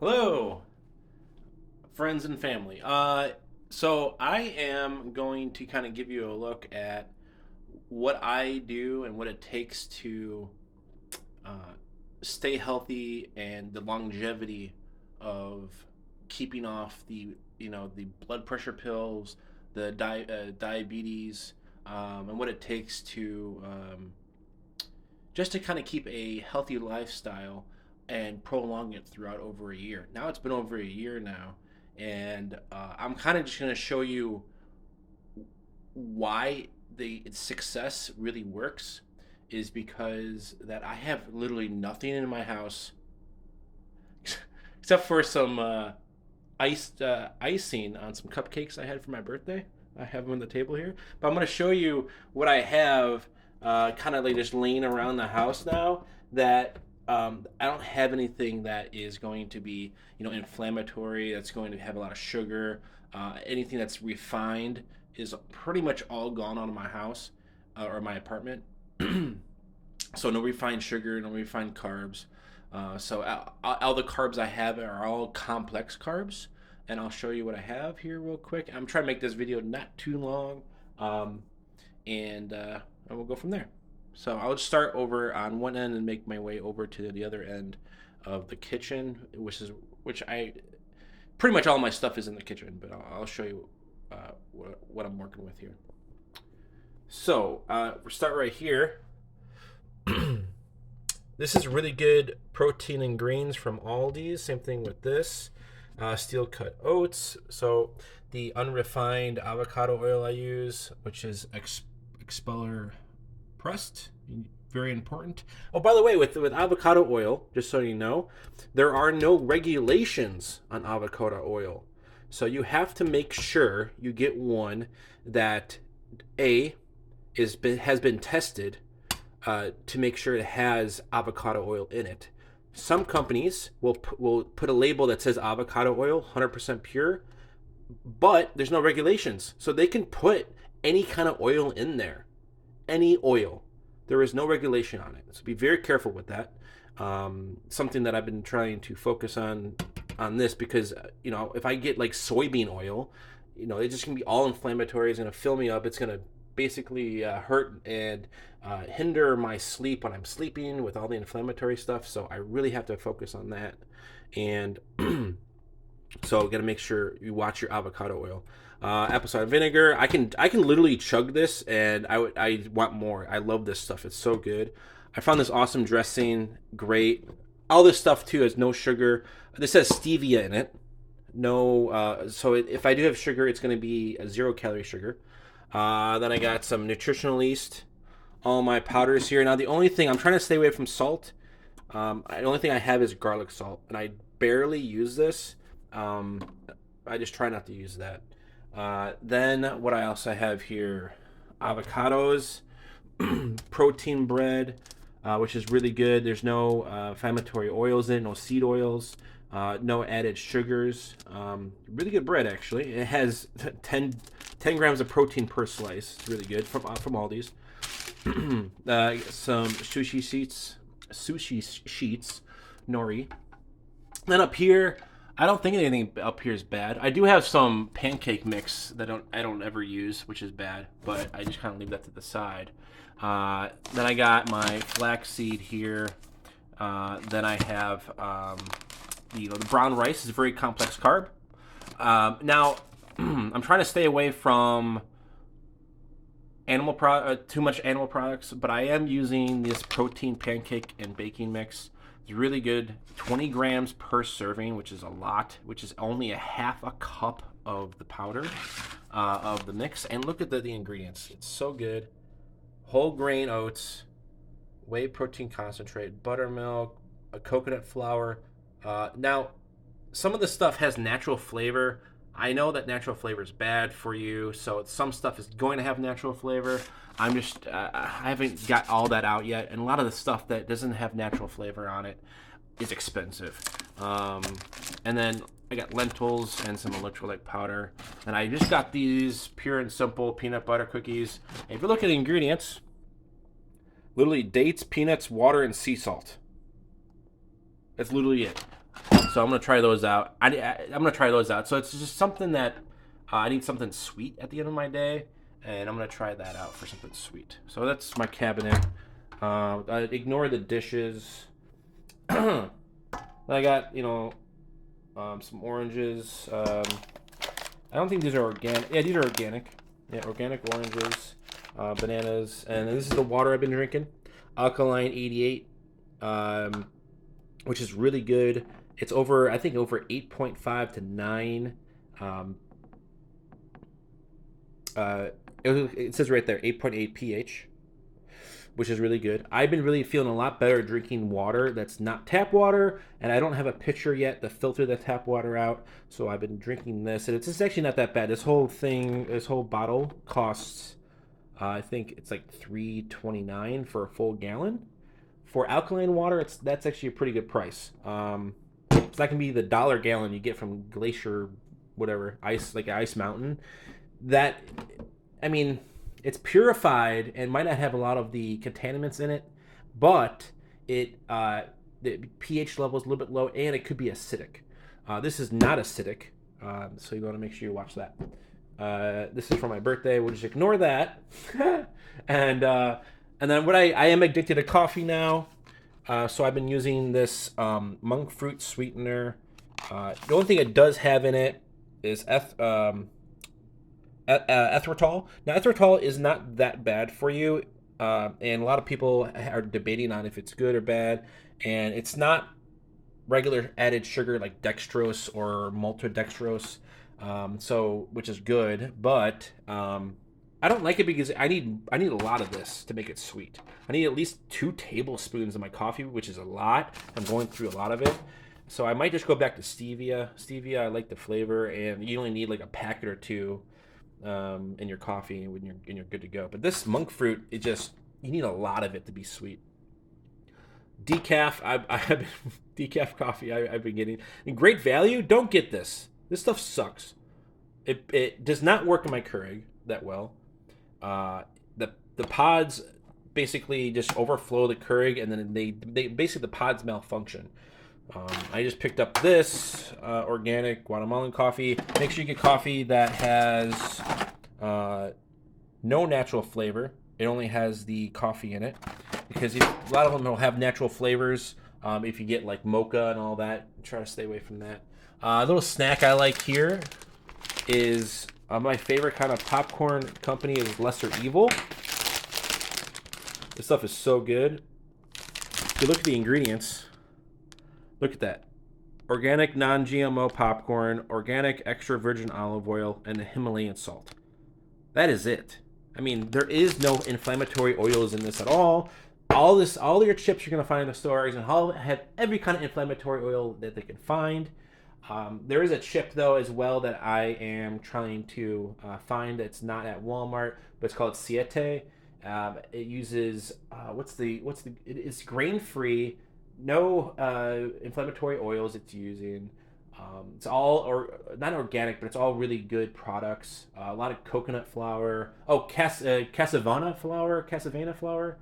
Hello, friends and family. So I am going to kind of give you a look at what I do and what it takes to uh, stay healthy and the longevity of keeping off the blood pressure pills, the diabetes, and what it takes to just to kind of keep a healthy lifestyle and prolong it throughout over a year. Now it's been over a year now, and I'm kind of just going to show you why the success really works is because that I have literally nothing in my house except for some icing on some cupcakes I had for my birthday. I have them on the table here, but I'm going to show you what I have kind of like just laying around the house now that I don't have anything that is going to be inflammatory. That's going to have a lot of sugar. Anything that's refined is pretty much all gone out of my house or my apartment. So no refined sugar, no refined carbs. So all the carbs I have are all complex carbs, and I'll show you what I have here real quick. I'm trying to make this video not too long, and we'll go from there. So I'll just start over on one end and make my way over to the other end of the kitchen, which I pretty much all my stuff is in the kitchen, but I'll show you what I'm working with here. So we'll start right here. This is really good protein and grains from Aldi's. Same thing with this. Steel cut oats. So the unrefined avocado oil I use, which is expeller pressed, very important. Oh, by the way, with avocado oil, just so you know, there are no regulations on avocado oil. So you have to make sure you get one that has been tested to make sure it has avocado oil in it. Some companies will put a label that says avocado oil, 100% pure, but there's no regulations. So they can put any kind of oil in there, any oil. There is no regulation on it. So be very careful with that. Something that I've been trying to focus on this because, if I get like soybean oil, it's just going to be all inflammatory. It's going to fill me up. It's going to basically hurt and hinder my sleep when I'm sleeping with all the inflammatory stuff. So I really have to focus on that. And so got to make sure you watch your avocado oil. Apple cider vinegar. I can literally chug this, and I want more. I love this stuff. It's so good. I found this awesome dressing. Great. All this stuff too has no sugar. This has stevia in it. No. If I do have sugar, it's going to be a 0-calorie sugar. Then I got some nutritional yeast. All my powders here. Now the only thing I'm trying to stay away from salt. The only thing I have is garlic salt, and I barely use this. I just try not to use that. Then what I also have here, avocados, protein bread, which is really good. There's no inflammatory oils in it, no seed oils, no added sugars. Really good bread, actually. It has 10 grams of protein per slice. It's really good from Aldi's. Some sushi sheets, nori. Then up here, I don't think anything up here is bad. I do have some pancake mix that I don't ever use, which is bad, but I just kind of leave that to the side. Then I got my flaxseed here. Then I have the brown rice is a very complex carb. Now I'm trying to stay away from too much animal products, but I am using this protein pancake and baking mix. It's really good. 20 grams per serving, which is a lot, which is only a half a cup of the powder of the mix. And look at the ingredients. It's so good. Whole grain oats, whey protein concentrate, buttermilk, a coconut flour. Now, some of the stuff has natural flavor. I know that natural flavor is bad for you, so some stuff is going to have natural flavor. I haven't got all that out yet, and a lot of the stuff that doesn't have natural flavor on it is expensive. And then I got lentils and some electrolyte powder, and I just got these pure and simple peanut butter cookies. And if you look at the ingredients, literally dates, peanuts, water, and sea salt. That's literally it. So I'm gonna try those out. I'm gonna try those out. So it's just something that I need something sweet at the end of my day, and I'm gonna try that out for something sweet. So that's my cabinet. I ignore the dishes. I got some oranges. I don't think these are organic. Yeah, these are organic. Yeah, organic oranges, bananas, and this is the water I've been drinking. Alkaline 88, which is really good. It's I think over 8.5 to 9. It says right there 8.8 pH, which is really good. I've been really feeling a lot better drinking water that's not tap water, and I don't have a pitcher yet to filter the tap water out, so I've been drinking this, and it's actually not that bad. This whole bottle costs, I think it's like $3.29 for a full gallon. For alkaline water, that's actually a pretty good price. So that can be the $1 gallon you get from Glacier, whatever, Ice Mountain. That, I mean, it's purified and might not have a lot of the contaminants in it, but the pH level is a little bit low, and it could be acidic. This is not acidic, so you want to make sure you watch that. This is for my birthday. We'll just ignore that. And then I am addicted to coffee now, so I've been using this monk fruit sweetener. The only thing it does have in it is erythritol. Now, erythritol is not that bad for you, and a lot of people are debating on if it's good or bad, and it's not regular added sugar like dextrose or maltodextrose, which is good, but I don't like it because I need a lot of this to make it sweet. I need at least 2 tablespoons of my coffee, which is a lot. I'm going through a lot of it. So I might just go back to stevia. Stevia, I like the flavor, and you only need like a packet or 2 in your coffee when you're good to go. But this monk fruit, you need a lot of it to be sweet. Decaf, I've been decaf coffee I've been getting. And great value, don't get this. This stuff sucks. It does not work in my Keurig that well. The pods basically just overflow the Keurig, and then they basically the pods malfunction. I just picked up this organic Guatemalan coffee. Make sure you get coffee that has no natural flavor. It only has the coffee in it, because a lot of them will have natural flavors. If you get like mocha and all that, try to stay away from that. A little snack I like here is my favorite kind of popcorn company is Lesser Evil. This stuff is so good. If you look at the ingredients, look at that. Organic non-GMO popcorn, organic extra virgin olive oil, and the Himalayan salt. That is it. I mean, there is no inflammatory oils in this at all. All your chips you're going to find in the stores and have every kind of inflammatory oil that they can find. There is a chip though as well that I am trying to find that's not at Walmart, but it's called Siete. It uses it's grain free, no inflammatory oils it's using. It's all not organic, but it's all really good products. A lot of coconut flour. Oh, Casavana flour.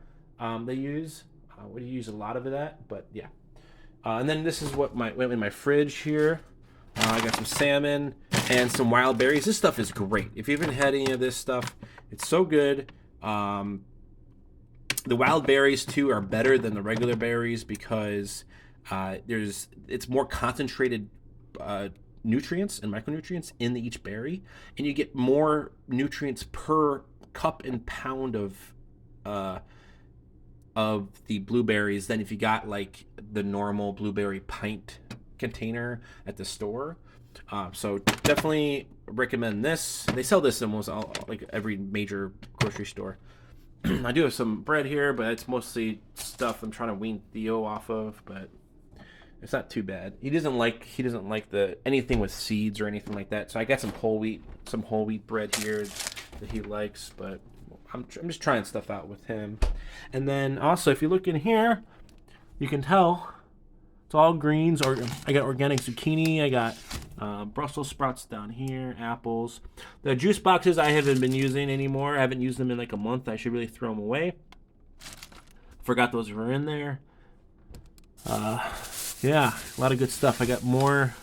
They use. We use a lot of that, but yeah. And then this is what went in my fridge here. I got some salmon and some wild berries. This stuff is great. If you haven't had any of this stuff, it's so good. The wild berries too are better than the regular berries because it's more concentrated nutrients and micronutrients in each berry, and you get more nutrients per cup and pound of the blueberries than if you got like the normal blueberry pint container at the store. So definitely recommend this. They sell this in almost every major grocery store. I do have some bread here, but it's mostly stuff I'm trying to wean Theo off of, but it's not too bad. He doesn't like anything with seeds or anything like that. So I got some whole wheat bread here that he likes, but I'm just trying stuff out with him. And then also, if you look in here, you can tell it's all greens. Or I got organic zucchini. I got Brussels sprouts down here, apples. The juice boxes I haven't been using anymore. I haven't used them in like a month. I should really throw them away. Forgot those were in there. Yeah, a lot of good stuff. I got more.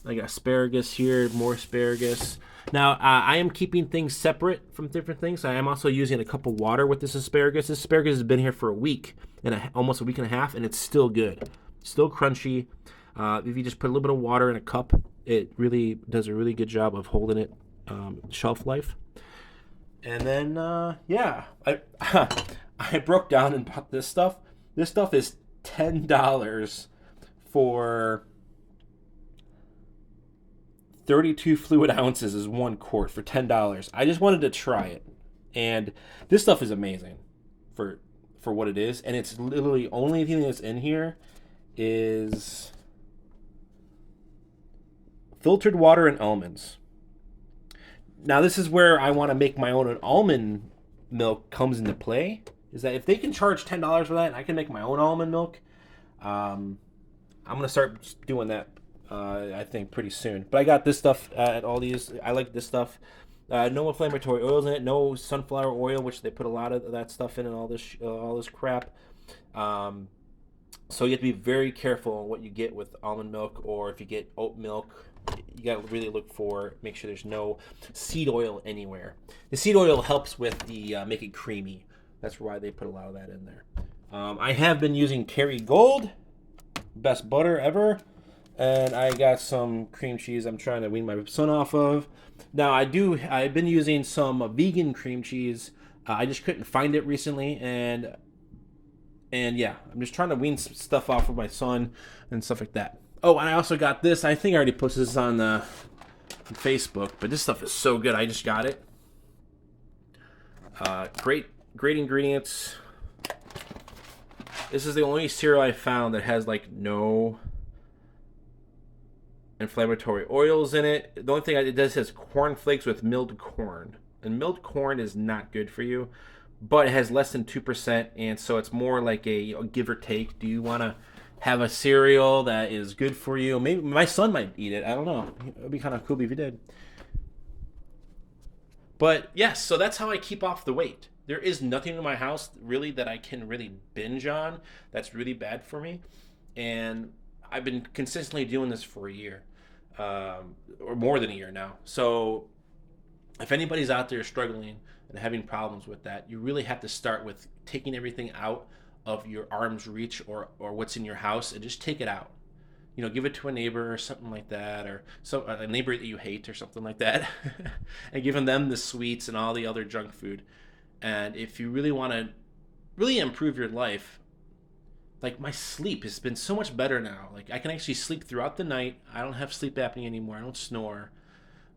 I got asparagus here, more asparagus. Now, I am keeping things separate from different things. I am also using a cup of water with this asparagus. This asparagus has been here for a week, and almost a week and a half, and it's still good. Still crunchy. If you just put a little bit of water in a cup, it really does a really good job of holding it shelf life. And then, yeah, I I broke down and bought this stuff. This stuff is $10 for 32 fluid ounces is 1 quart for $10. I just wanted to try it, and this stuff is amazing for what it is. And it's literally only thing that's in here is filtered water and almonds. Now this is where I want to make my own almond milk comes into play. Is that if they can charge $10 for that, and I can make my own almond milk, I'm gonna start doing that. I think pretty soon. But I got this stuff at Aldi's. I like this stuff. No inflammatory oils in it. No sunflower oil, which they put a lot of that stuff in, and all this crap. So you have to be very careful on what you get with almond milk, or if you get oat milk, you got to really make sure there's no seed oil anywhere. The seed oil helps with the make it creamy. That's why they put a lot of that in there. I have been using Kerrygold, best butter ever. And I got some cream cheese I'm trying to wean my son off of. Now I've been using some vegan cream cheese. I just couldn't find it recently, and yeah, I'm just trying to wean some stuff off of my son and stuff like that. Oh, and I also got this. I think I already posted this on Facebook, but this stuff is so good. I just got it. Great ingredients. This is the only cereal I found that has like no inflammatory oils in it. The only thing it does is cornflakes with milled corn, and milled corn is not good for you, but it has less than 2%, and so it's more like a give or take. Do you want to have a cereal that is good for you? Maybe my son might eat it. I don't know. It'd be kind of cool if he did. But yes, so that's how I keep off the weight. There is nothing in my house really that I can really binge on that's really bad for me, and I've been consistently doing this for a year, or more than a year now. So if anybody's out there struggling and having problems with that, you really have to start with taking everything out of your arm's reach, or what's in your house, and just take it out. Give it to a neighbor or something like that, or a neighbor that you hate or something like that, and giving them the sweets and all the other junk food. And if you really want to really improve your life, like, my sleep has been so much better now. Like, I can actually sleep throughout the night. I don't have sleep apnea anymore. I don't snore.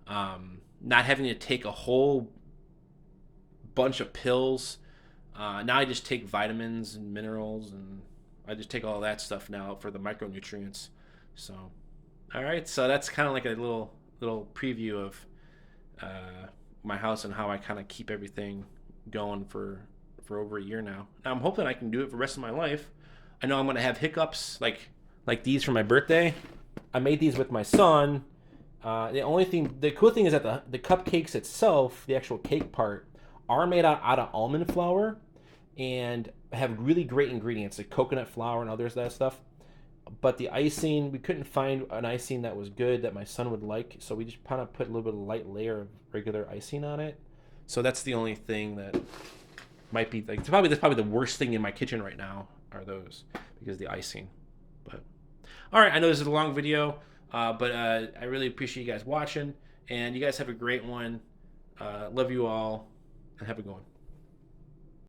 Not having to take a whole bunch of pills. Now I just take vitamins and minerals, and I just take all that stuff now for the micronutrients. So, all right. So that's kind of like a little preview of my house and how I kind of keep everything going for over a year now. Now I'm hoping I can do it for the rest of my life. I know I'm going to have hiccups like these for my birthday. I made these with my son. The cool thing is that the cupcakes itself, the actual cake part, are made out of almond flour and have really great ingredients like coconut flour and others that stuff. But the icing, we couldn't find an icing that was good that my son would like, so we just kind of put a little bit of light layer of regular icing on it. So that's the only thing that might be like that's probably the worst thing in my kitchen right now are those, because of the icing. But all right, I know this is a long video, but I really appreciate you guys watching, and you guys have a great one. Love you all, and have a good one.